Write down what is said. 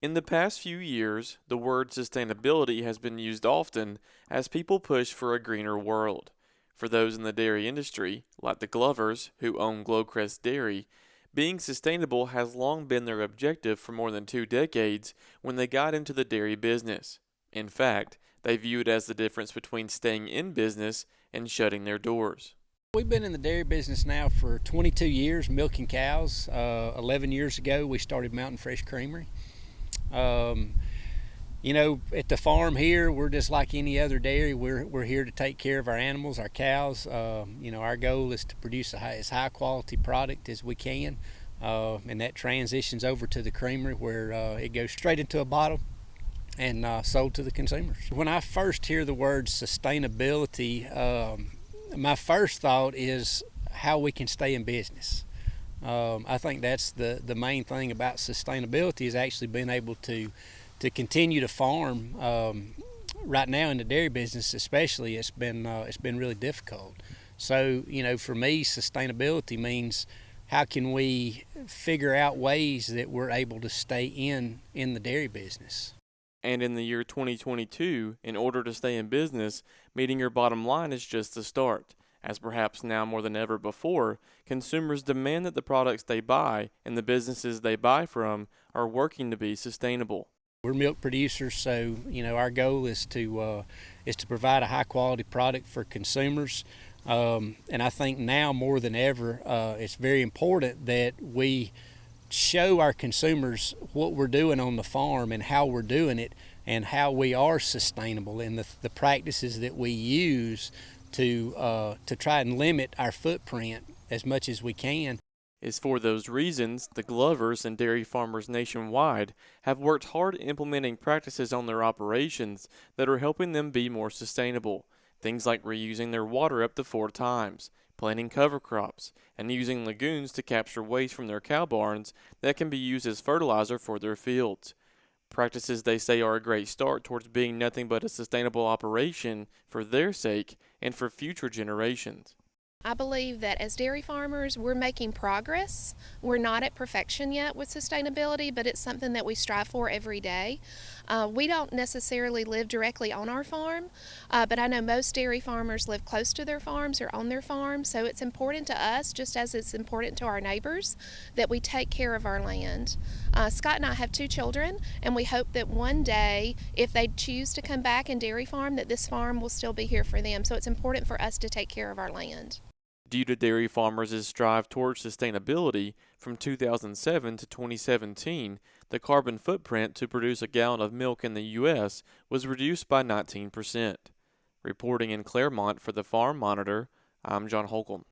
In the past few years, the word sustainability has been used often as people push for a greener world. For those in the dairy industry, like the Glovers, who own Glo-Crest Dairy, being sustainable has long been their objective for more than 2 decades when they got into the dairy business. In fact, they view it as the difference between staying in business and shutting their doors. We've been in the dairy business now for 22 years, milking cows. 11 years ago, we started Mountain Fresh Creamery. Um, at the farm here, we're just like any other dairy. We're here to take care of our animals, our cows. Our goal is to produce as high quality product as we can, and that transitions over to the creamery where it goes straight into a bottle and sold to the consumers. When I first hear the word sustainability, my first thought is how we can stay in business. I think that's the main thing about sustainability is actually being able to continue to farm. Right now in the dairy business especially, it's been really difficult. So, for me, sustainability means how can we figure out ways that we're able to stay in the dairy business. And in the year 2022, in order to stay in business, meeting your bottom line is just the start. As perhaps now more than ever before, consumers demand that the products they buy and the businesses they buy from are working to be sustainable. We're milk producers, so our goal is to provide a high quality product for consumers. And I think now more than ever, it's very important that we show our consumers what we're doing on the farm and how we're doing it and how we are sustainable and the practices that we use to try and limit our footprint as much as we can. It's for those reasons the Glovers and dairy farmers nationwide have worked hard implementing practices on their operations that are helping them be more sustainable. Things like reusing their water up to 4 times, planting cover crops, and using lagoons to capture waste from their cow barns that can be used as fertilizer for their fields. Practices they say are a great start towards being nothing but a sustainable operation for their sake and for future generations. I believe that as dairy farmers, we're making progress. We're not at perfection yet with sustainability, but it's something that we strive for every day. We don't necessarily live directly on our farm, but I know most dairy farmers live close to their farms or on their farms, so it's important to us, just as it's important to our neighbors, that we take care of our land. Scott and I have 2 children, and we hope that one day, if they choose to come back and dairy farm, that this farm will still be here for them. So it's important for us to take care of our land. Due to dairy farmers' strive towards sustainability, from 2007 to 2017, the carbon footprint to produce a gallon of milk in the U.S. was reduced by 19%. Reporting in Claremont for the Farm Monitor, I'm John Holcomb.